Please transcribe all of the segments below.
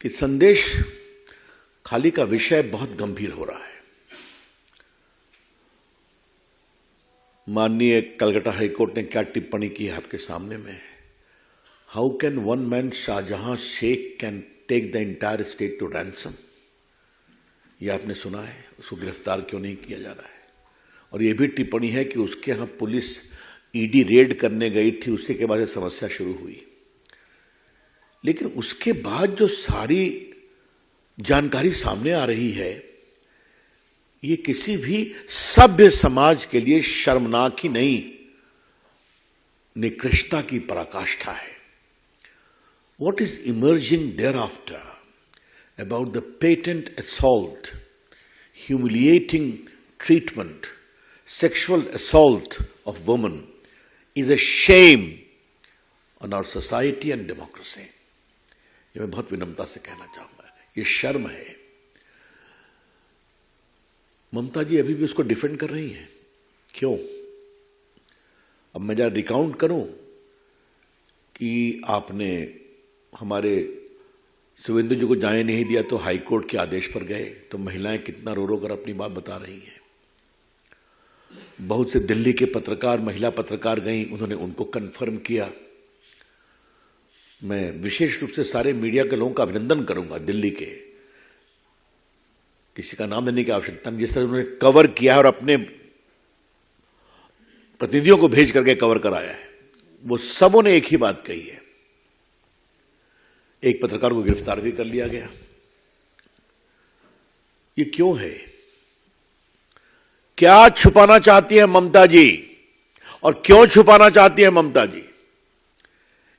कि संदेश खाली का विषय बहुत गंभीर हो रहा है। माननीय कलकत्ता हाईकोर्ट ने क्या टिप्पणी की है आपके सामने में। How can one man Shahjahan Sheikh can take the entire state to ransom, यह आपने सुना है। उसको गिरफ्तार क्यों नहीं किया जा रहा है। और यह भी टिप्पणी है कि उसके यहां पुलिस ईडी रेड करने गई थी, उसी के बाद समस्या शुरू हुई। लेकिन उसके बाद जो सारी जानकारी सामने आ रही है, ये किसी भी सभ्य समाज के लिए शर्मनाक ही नहीं, निकृष्टता की पराकाष्ठा है। What is emerging thereafter about the patent assault, humiliating treatment, sexual assault of women is a shame on our society and democracy. ये मैं बहुत विनम्रता से कहना चाहूंगा, ये शर्म है। ममता जी अभी भी उसको डिफेंड कर रही हैं, क्यों? अब मैं जरा रिकाउंट करूं कि आपने हमारे सुवेंदु जी को जाने नहीं दिया तो हाईकोर्ट के आदेश पर गए, तो महिलाएं कितना रो रो कर अपनी बात बता रही हैं। बहुत से दिल्ली के पत्रकार, महिला पत्रकार गई, उन्होंने उनको कंफर्म किया। मैं विशेष रूप से सारे मीडिया के लोगों का अभिनंदन करूंगा, दिल्ली के, किसी का नाम लेने की आवश्यकता नहीं, जिस तरह उन्होंने कवर किया और अपने प्रतिनिधियों को भेज करके कवर कराया है। वो सबों ने एक ही बात कही है। एक पत्रकार को गिरफ्तार भी कर लिया गया। ये क्यों है? क्या छुपाना चाहती है ममता जी, और क्यों छुपाना चाहती है ममता जी?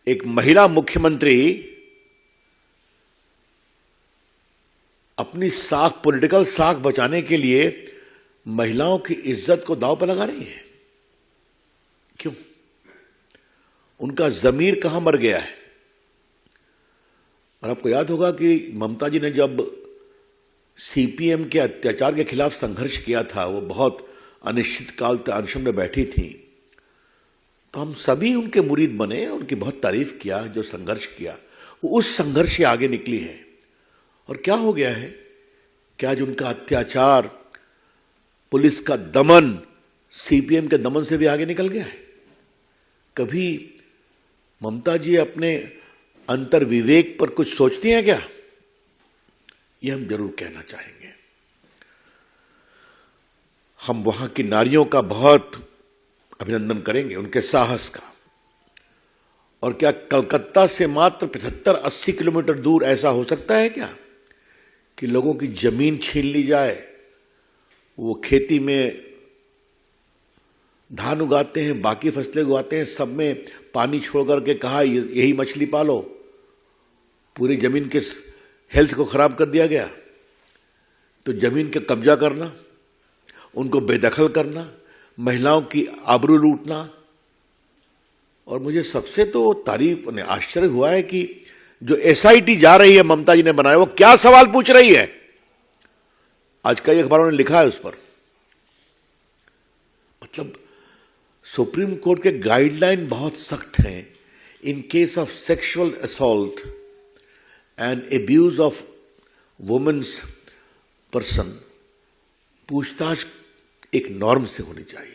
एक महिला मुख्यमंत्री अपनी साख, पॉलिटिकल साख बचाने के लिए महिलाओं की इज्जत को दांव पर लगा रही है। क्यों? उनका जमीर कहां मर गया है? और आपको याद होगा कि ममता जी ने जब सीपीएम के अत्याचार के खिलाफ संघर्ष किया था, वो बहुत अनिश्चित काल तक अनशन में बैठी थी, तो हम सभी उनके मुरीद बने, उनकी बहुत तारीफ किया। जो संघर्ष किया वो उस संघर्ष से आगे निकली है। और क्या हो गया है? क्या आज उनका अत्याचार, पुलिस का दमन सीपीएम के दमन से भी आगे निकल गया है? कभी ममता जी अपने अंतर विवेक पर कुछ सोचती हैं क्या? यह हम जरूर कहना चाहेंगे। हम वहां की नारियों का बहुत अभिनंदन करेंगे, उनके साहस का। और क्या कलकत्ता से मात्र 75-80 किलोमीटर दूर ऐसा हो सकता है क्या कि लोगों की जमीन छीन ली जाए? वो खेती में धान उगाते हैं, बाकी फसलें उगाते हैं, सब में पानी छोड़ करके कहा यही मछली पालो। पूरी जमीन के हेल्थ को खराब कर दिया गया। तो जमीन का कब्जा करना, उनको बेदखल करना, महिलाओं की आबरू लूटना। और मुझे सबसे तो तारीफ ने आश्चर्य हुआ है कि जो एसआईटी जा रही है ममता जी ने बनाया, वो क्या सवाल पूछ रही है। आज कई अखबारों ने लिखा है उस पर। मतलब सुप्रीम कोर्ट के गाइडलाइन बहुत सख्त हैं। In case of sexual assault and abuse of womens person, पूछताछ एक नॉर्म से होनी चाहिए।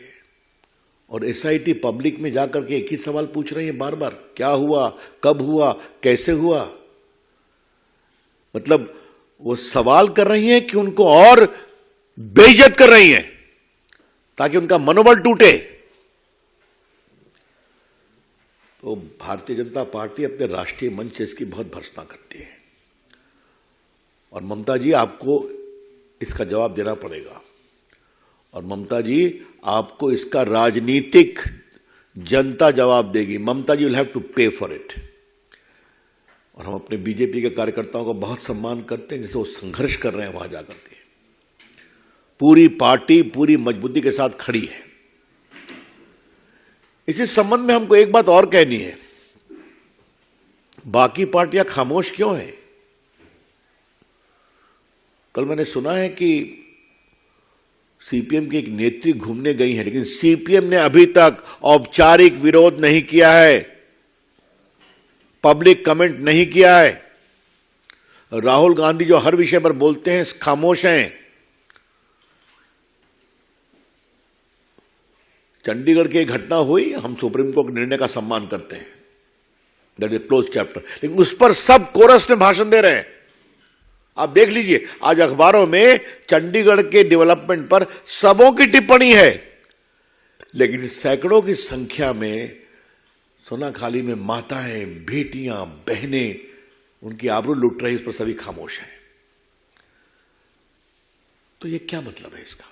और एसआईटी पब्लिक में जाकर के एक ही सवाल पूछ रही है बार बार, क्या हुआ, कब हुआ, कैसे हुआ। मतलब वो सवाल कर रही हैं कि उनको और बेइज्जत कर रही हैं ताकि उनका मनोबल टूटे। तो भारतीय जनता पार्टी अपने राष्ट्रीय मंच से इसकी बहुत भर्त्सना करती है। और ममता जी, आपको इसका जवाब देना पड़ेगा। और ममता जी, आपको इसका राजनीतिक जनता जवाब देगी। ममता जी विल हैव टू पे फॉर इट। और हम अपने बीजेपी के कार्यकर्ताओं का बहुत सम्मान करते हैं, जैसे वो संघर्ष कर रहे हैं वहां जाकर के। पूरी पार्टी पूरी मजबूती के साथ खड़ी है। इसी संबंध में हमको एक बात और कहनी है, बाकी पार्टियां खामोश क्यों हैं? कल मैंने सुना है कि सीपीएम की एक नेत्री घूमने गई है, लेकिन सीपीएम ने अभी तक औपचारिक विरोध नहीं किया है, पब्लिक कमेंट नहीं किया है। राहुल गांधी जो हर विषय पर बोलते हैं खामोश हैं। चंडीगढ़ की एक घटना हुई, हम सुप्रीम कोर्ट के निर्णय का सम्मान करते हैं, दैट इज क्लोज चैप्टर, लेकिन उस पर सब कोरस में भाषण दे रहे हैं। आप देख लीजिए, आज अखबारों में चंडीगढ़ के डेवलपमेंट पर सबों की टिप्पणी है, लेकिन सैकड़ों की संख्या में सोनाखाली में माताएं, बेटियां, बहनें उनकी आबरू लूट रही, इस पर सभी खामोश हैं। तो ये क्या मतलब है इसका?